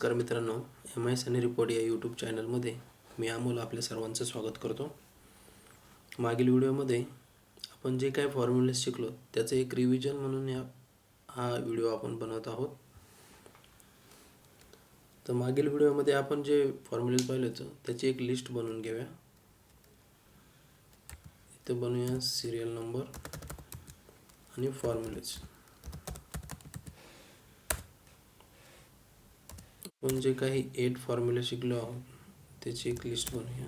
नमस्कार मित्रांनो, MIS आणि रिपोर्ट या यूट्यूब चॅनलमध्ये मी अमोल आपल्या सर्वांचं स्वागत करतो. मागील व्हिडिओमध्ये आपण जे काही फॉर्म्युलेज शिकलो त्याचं एक रिव्हिजन म्हणून हा व्हिडिओ आपण बनवत आहोत. तर मागील व्हिडिओमध्ये आपण जे फॉर्म्युलेज पाहिले होते त्याची एक लिस्ट बनवून घेऊया. इथे बनवूया सिरियल नंबर आणि फॉर्म्युलेज. आपण जे काही 8 फॉर्म्युले शिकलो आहोत त्याची एक लिस्ट बनवूया.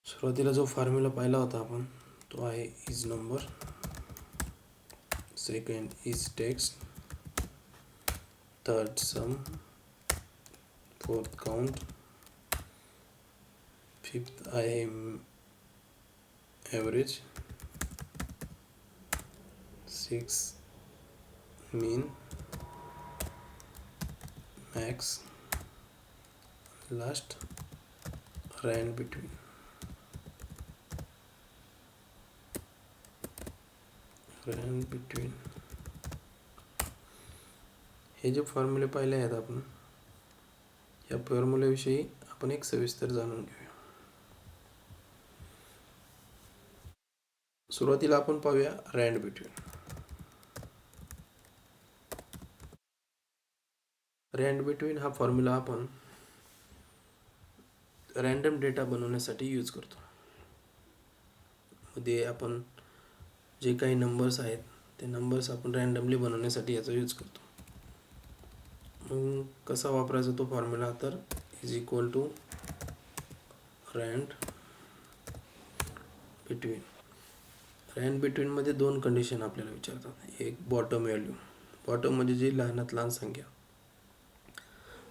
सुरुवातीला जो फॉर्म्युला पाहिला होता आपण तो आहे is number, second is text, third some, fourth count, fifth आहे एवरेज, सिक्स मीन, मॅक्स, लास्ट रँड बिटवीन. हे जे फॉर्म्युले पाहिले आहेत आपण, या फॉर्म्युल्याविषयी आपण एक सविस्तर जाणून घेऊया. सुरुवातीला आपण पाहूया रँड बिटवीन. रँड बिटवीन हा फॉर्म्युला आपण रँडम डेटा बनवण्यासाठी यूज करतो. मध्ये आपण जे काही नंबर्स आहेत ते नंबर्स आपण रँडमली बनवण्यासाठी याचा यूज करतो. मग कसा वापरायचा तो फॉर्म्युला, तर is equal to rand between. Rand बिटवीनमध्ये दोन कंडिशन आपल्याला विचारतात. एक बॉटम व्हॅल्यू, बॉटम म्हणजे जी लहानात लहान संख्या.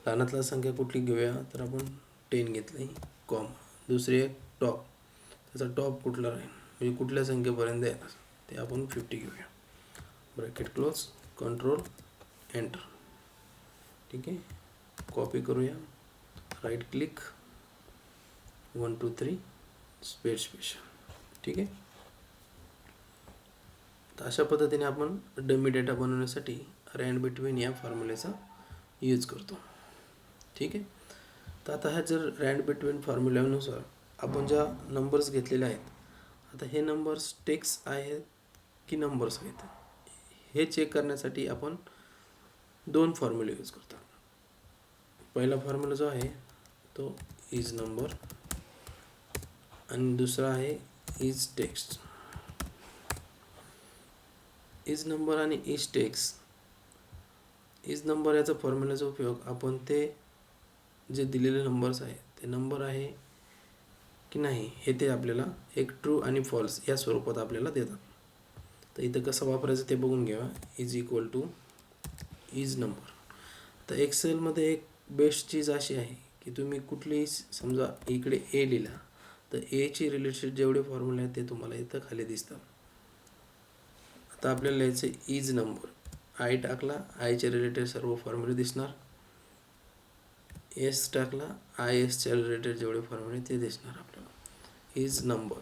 लहानात लहान संख्या कुठली घेऊया, तर आपण 10 घेतली, कॉमा. दुसरी एक टॉप, त्याचा टॉप कुठला राहील म्हणजे कुठल्या संख्येपर्यंत येणार ते आपण 50 घेऊया. Bracket close, control enter. ठीक आहे, कॉपी करूया, राईट क्लिक, 1 2 3 स्पेस. ठीक आहे. तर अशा पद्धतीने आपण डमी डेटा बनवण्यासाठी रँड बिटवीन या फॉर्म्युलेचा यूज करतो. ठीक आहे. तर आता ह्या जर रँड बिटवीन फॉर्म्युल्यानुसार आपण ज्या नंबर्स घेतलेले आहेत, आता हे नंबर्स टेक्स्ट आहेत की नंबर्स आहेत हे चेक करण्यासाठी आपण दोन फॉर्म्युले यूज करतो. पहिला फॉर्म्युला जो आहे तो इज नंबर आणि दुसरा आहे इज टेक्स्ट. इज नंबर आणि इज टेक्स्ट. इज नंबर याचा फॉर्म्युलाचा उपयोग आपण ते जे दिलेले नंबर्स आहे ते नंबर आहे की नाही हे ते आपल्याला एक ट्रू आणि फॉल्स या स्वरूपात आपल्याला देतात. तर इथं कसं वापरायचं ते बघून घ्या. Is equal two is number. तर एक्सेलमध्ये एक बेस्ट चीज अशी आहे की तुम्ही कुठलीही समजा इकडे ए लिहिला तर एची रिलेटेड जेवढे फॉर्म्युले आहेत ते तुम्हाला इथं खाली दिसतात. आता आपल्याला लिहायचं इज नंबर. आय टाकला, आयच्या रिलेटेड सर्व फॉर्म्युले दिसणार. एस टाकला, आय एसच्या रिलेटेड जेवढे फॉर्म्युले ते दिसणार आपल्याला. इज नंबर,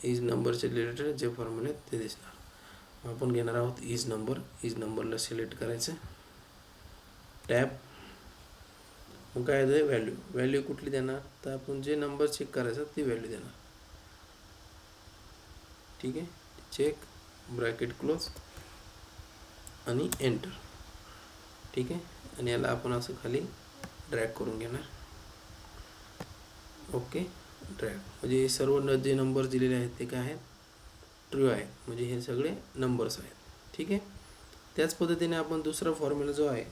इज नंबरचे रिलेटेड जे फॉर्म्युले ते दिसणार. आपण घेणार आहोत इज नंबर. इज नंबरला सिलेक्ट करायचं, टॅब. मग काय आहे व्हॅल्यू. व्हॅल्यू कुठली देणार, तर आपण जे नंबर चेक करायचा ती व्हॅल्यू देणार. ठीक आहे, चेक, ब्रॅकेट क्लोज आणि एंटर. ठीक आहे, आणि याला आपण असं खाली ड्रॅग करून घेणार. ओके, ड्रॅग म्हणजे हे सर्व जे नंबर दिलेले आहेत ते काय आहेत, ट्रू आहेत, म्हणजे हे सगळे नंबर्स आहेत. ठीक आहे. त्याच पद्धतीने आपण दुसरा फॉर्म्युला जो आहे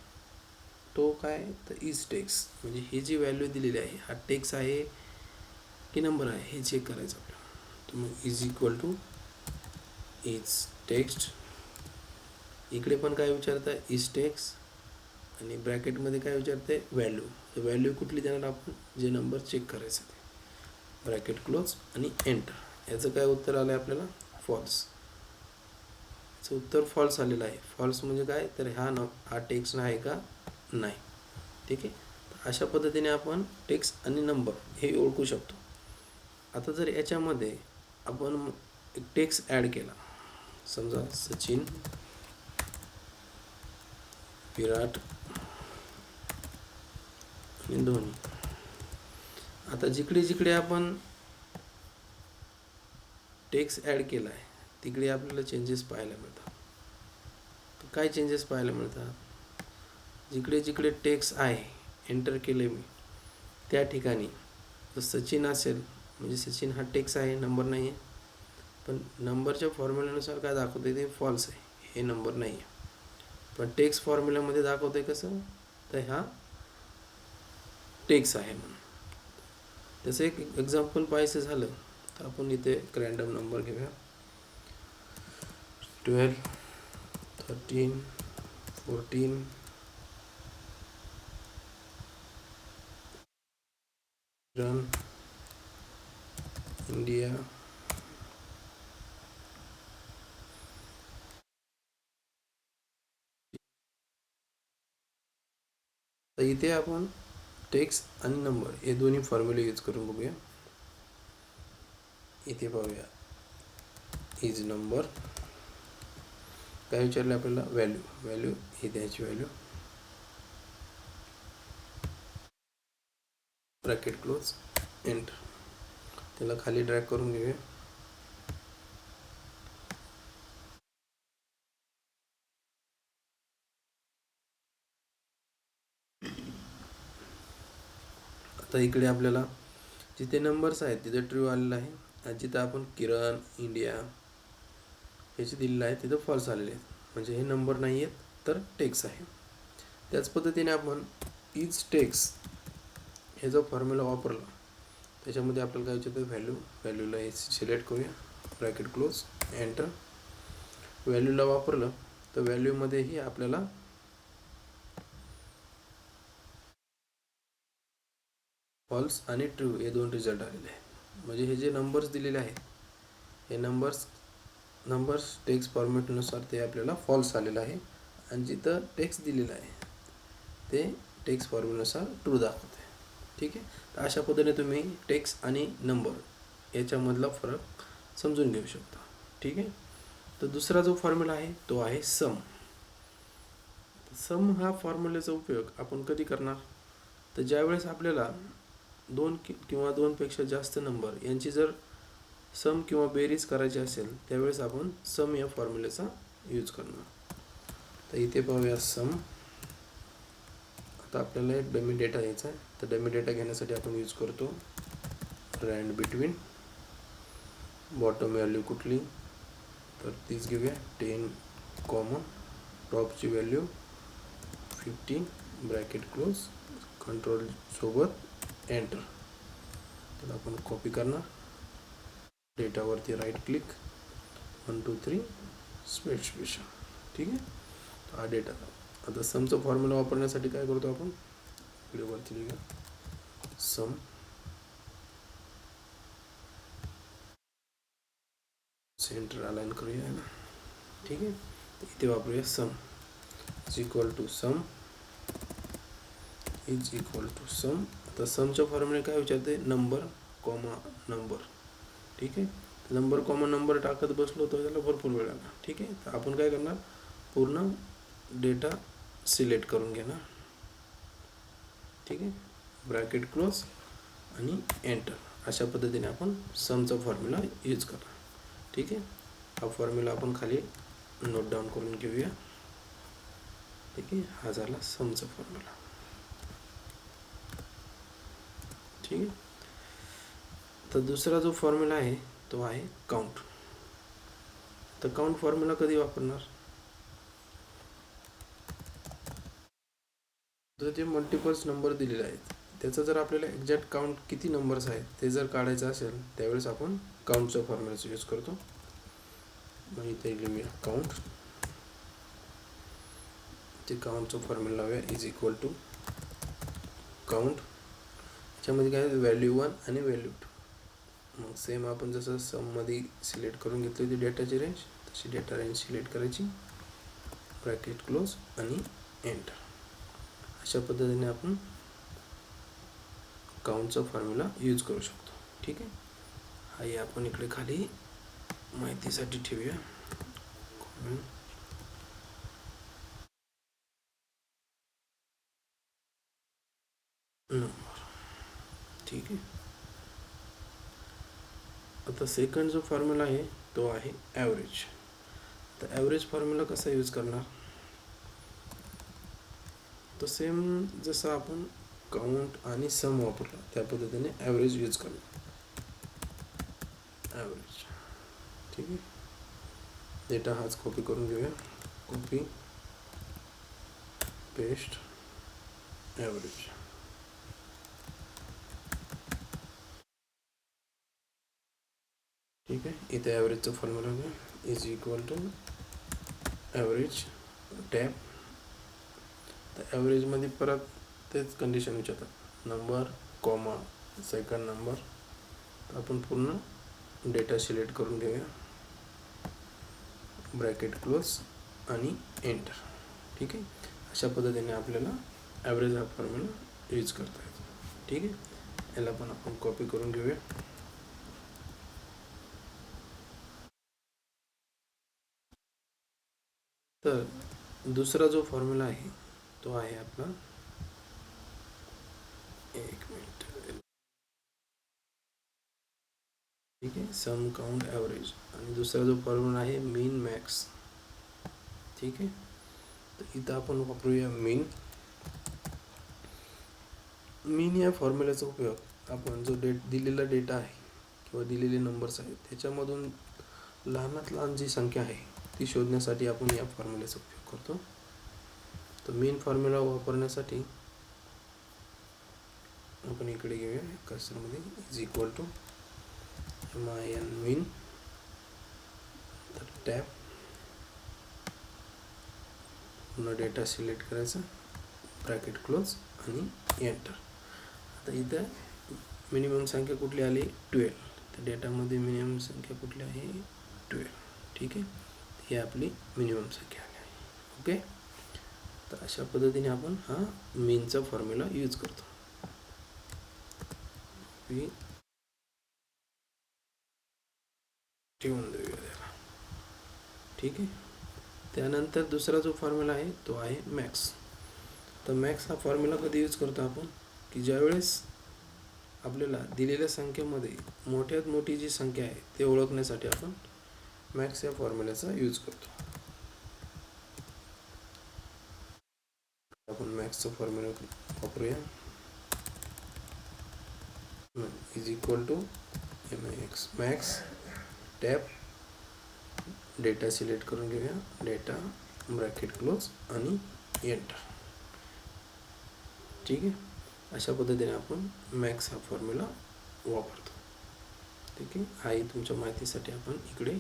तो काय, तर इज टेक्स्ट. म्हणजे ही जी व्हॅल्यू दिलेली आहे हा टेक्स्ट आहे की नंबर आहे हे चेक करायचं आपल्याला. तर मग is equal two is text. इकडे पण काय विचारतं, इज टेक्स्ट, आणि ब्रॅकेटमध्ये काय विचारते, व्हॅल्यू. तर व्हॅल्यू कुठली देणार आपण, जे नंबर चेक करायचं ते. ब्रॅकेट क्लोज आणि एंटर. याचं काय उत्तर आलं आहे आपल्याला, फॉल्स. याचं उत्तर फॉल्स आलेलं आहे. फॉल्स म्हणजे काय, तर हा टेक्स्ट आहे का नाही. ठीक आहे. तर अशा पद्धतीने आपण टेक्स्ट आणि नंबर हे ओळखू शकतो. आता जर याच्यामध्ये आपण एक टेक्स्ट ॲड केला समजा सचिन, विराट आणि धोनी. आता जिकडे जिकडे आपण टेक्स्ट ॲड केला आहे तिकडे आपल्याला चेंजेस पाहायला मिळतात. काय चेंजेस पाहायला मिळतात? जिकडे जिकडे टेक्स्ट आहे एंटर केले मी त्या ठिकाणी जर सचिन असेल म्हणजे सचिन हा टेक्स्ट आहे, नंबर नाही आहे. पण नंबरच्या फॉर्म्युल्यानुसार काय दाखवते ते फॉल्स आहे, हे नंबर नाही आहे. पण टेक्स्ट फॉर्म्युल्यामध्ये दाखवते कसं, तर हा टेक्स्ट आहे म्हणून. त्याचं एक एक्झाम्पल पाहायचं झालं तर आपण इथे एक रँडम नंबर घेऊया. 12, 13, 14, रन इंडिया, तर इथे आपण टेक्स्ट आणि नंबर हे दोन्ही फॉर्म्युले यूज करून बघूया. इथे पाहूया इज नंबर, काय विचारले आपल्याला, व्हॅल्यू ही द्यायची व्हॅल्यू, ब्रॅकेट क्लोज, एंटर. त्याला खाली ड्रॅग करून घेऊया. आता इकडे आपल्याला जिथे नंबर्स आहेत तिथे ट्रू आलेलं आहे आणि जिथं आपण किरण, इंडिया ह्याचे दिलेलं आहे तिथं फॉल्स आलेले आहेत. म्हणजे हे नंबर नाही आहेत तर टेक्स्ट आहे. त्याच पद्धतीने आपण इज टेक्स्ट हे जो फॉर्म्युला वापरला त्याच्यामध्ये आपल्याला काय विचारतं, व्हॅल्यूला हे सिलेक्ट करूया, ब्रॅकेट क्लोज, एंटर. व्हॅल्यूला वापरलं तर व्हॅल्यूमध्येही आपल्याला फॉल्स आणि ट्रू हे दोन रिझल्ट आलेले आहेत. म्हणजे हे जे नंबर्स दिलेले आहेत हे नंबर्स टेक्स्ट फॉर्मॅटनुसार ते आपल्याला फॉल्स आलेलं आहे आणि जिथं टेक्स्ट दिलेलं आहे ते टेक्स्ट फॉर्मॅटनुसार ट्रू दाखवते. ठीक आहे. तर अशा पद्धतीने तुम्ही टेक्स्ट आणि नंबर याच्यामधला फरक समजून घेऊ शकता. ठीक आहे. तर दुसरा जो फॉर्म्युला आहे तो आहे सम. सम हा फॉर्म्युल्याचा उपयोग आपण कधी करणार, तर ज्यावेळेस आपल्याला दोन किंवा दोनपेक्षा जास्त नंबर यांची जर सम किंवा बेरीज करायची असेल त्यावेळेस आपण सम या फॉर्म्युल्याचा यूज करणार. तर इथे पाहूया सम. आता आपल्याला एक डमी डेटा घ्यायचा आहे, तर डमी डेटा घेण्यासाठी आपण यूज करतो रँड बिटवीन. बॉटम व्हॅल्यू कुठली, तर तीच घेऊया 10 कॉमन, टॉपची व्हॅल्यू 15, ब्रॅकेट क्लोज, कंट्रोल सोबत एंटर. तर आपण कॉपी करणार, डेटावरती राईट क्लिक, 1 2 3 स्पेशल. ठीक आहे. हा डेटा. आता समचा फॉर्म्युला वापरण्यासाठी काय करतो आपण, व्हिडिओवरती लिहूया सम, सेंटर अलाइन करूया. ठीक आहे. इथे वापरूया sum is equal to sum is equal to sum. आता समच्या फॉर्म्युला काय विचारते, नंबर कॉमा नंबर. ठीक आहे. नंबर कॉमा नंबर टाकत बसलो तर त्याला भरपूर वेळ लागला. ठीक आहे. तर आपण काय करणार, पूर्ण डेटा सिलेक्ट करून घेणार. ठीक आहे. ब्रॅकेट क्लोज आणि एंटर. अशा पद्धतीने आपण समचा फॉर्म्युला यूज करणार. ठीक आहे. हा फॉर्म्युला आपण खाली नोट डाऊन करून घेऊया. ठीक आहे. हा झाला समचा फॉर्म्युला. ठीक आहे. तर दुसरा जो फॉर्म्युला आहे तो आहे काउंट. तर काउंट फॉर्म्युला कधी वापरणार, तर जे मल्टिपल्स नंबर दिलेले आहेत त्याचा जर आपल्याला एक्झॅक्ट काउंट किती नंबर्स आहेत ते जर काढायचं असेल त्यावेळेस आपण काउंटचा फॉर्म्युलाचा यूज करतो. मग इथे लिहूया काउंट. ते काउंटचा फॉर्म्युला लावूया इज इक्वल टू काउंट. याच्यामध्ये काय व्हॅल्यू 1 आणि व्हॅल्यू 2. मग सेम आपण जसं सममध्ये सिलेक्ट करून घेतली होती डेटाची रेंज तशी डेटा रेंज सिलेक्ट करायची, ब्रॅकेट क्लोज आणि एंटर. अशा पद्धतीने आपण काउंटचा फॉर्म्युला यूज करू शकतो. ठीक आहे. हाही आपण इकडे खाली माहितीसाठी ठेवूया. नंबर. ठीक आहे. आता सेकंड जो फॉर्म्युला आहे तो आहे ॲव्हरेज. तर ॲव्हरेज फॉर्म्युला कसा यूज करणार, तर सेम जसं आपण काउंट आणि सम वापरला त्या पद्धतीने ॲव्हरेज यूज करणार. ॲव्हरेज. ठीक आहे. डेटा हाच कॉपी करून घेऊया. Copy paste average. ठीक आहे. इथे ॲव्हरेजचा फॉर्म्युला घ्या. Is equal to average tab. तर ॲव्हरेजमध्ये परत तेच कंडिशन विचारतात, नंबर कॉमा सेकंड नंबर. तर आपण पूर्ण डेटा सिलेक्ट करून घेऊया, ब्रॅकेट क्लोज आणि एंटर. ठीक आहे. अशा पद्धतीने आपल्याला ॲव्हरेज हा फॉर्म्युला यूज करता येतो. ठीक आहे. याला पण आपण कॉपी करून घेऊया. तर दुसरा जो फॉर्म्युला आहे तो आहे आपला, एक मिनिट. ठीक आहे, सम काउंट ॲव्हरेज. आणि दुसरा जो फॉर्म्युला आहे मीन मॅक्स. ठीक आहे. तर इथं आपण वापरूया मीन. मीन या फॉर्म्युल्याचा उपयोग आपण जो दिलेला डेटा आहे किंवा दिलेले नंबर्स आहेत त्याच्यामधून लहानात लहान जी संख्या आहे ती शोधण्यासाठी आपण या फॉर्म्युल्याचा उपयोग करतो. तर मीन फॉर्म्युला वापरण्यासाठी आपण इकडे घेऊया कर्सरमध्ये, इज इक्वल टू min मीन. तर टॅब, पुन्हा डेटा सिलेक्ट करायचा, ब्रॅकेट क्लोज आणि एंटर. आता इथं मिनिमम संख्या कुठली आली, 12. तर डेटामध्ये मिनिमम संख्या कुठली आहे, 12. ठीक आहे. ही आपली मिनिमम संख्या आली आहे. ओके. तर अशा पद्धतीने आपण हा मीनचा फॉर्म्युला यूज करतो. ठेवून देऊया त्याला. ठीक आहे. त्यानंतर दुसरा जो फॉर्म्युला आहे तो आहे मॅक्स. तर मॅक्स हा फॉर्म्युला कधी यूज करतो आपण, की ज्यावेळेस आपल्याला दिलेल्या संख्येमध्ये मोठ्यात मोठी जी संख्या आहे ते ओळखण्यासाठी आपण मॅक्स या फॉर्म्युल्याचा यूज करतो. आपण मॅक्सचा फॉर्म्युला वापरूया. Is equal to mx max tab, data select करून घेऊया, डेटा ब्रॅकेट क्लोज आणि एंटर. ठीक आहे. अशा पद्धतीने आपण मॅक्स हा फॉर्म्युला वापरतो. ठीक आहे. हाही तुमच्या माहितीसाठी आपण इकडे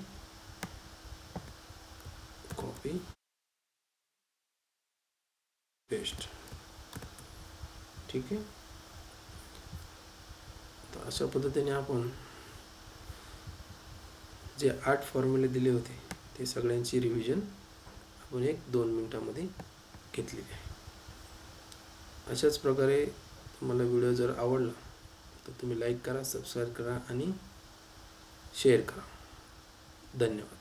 कॉपी पेस्ट. ठीक आहे. तर अशा पद्धतीने आपण जे 8 फॉर्म्युले दिले होते ते सगळ्यांची रिव्हिजन आपण 1-2 मिनिटामध्ये घेतलेली आहे. अशाच प्रकारे तुम्हाला व्हिडिओ जर आवडला तर तुम्ही लाईक करा, सबस्क्राईब करा आणि शेअर करा. धन्यवाद.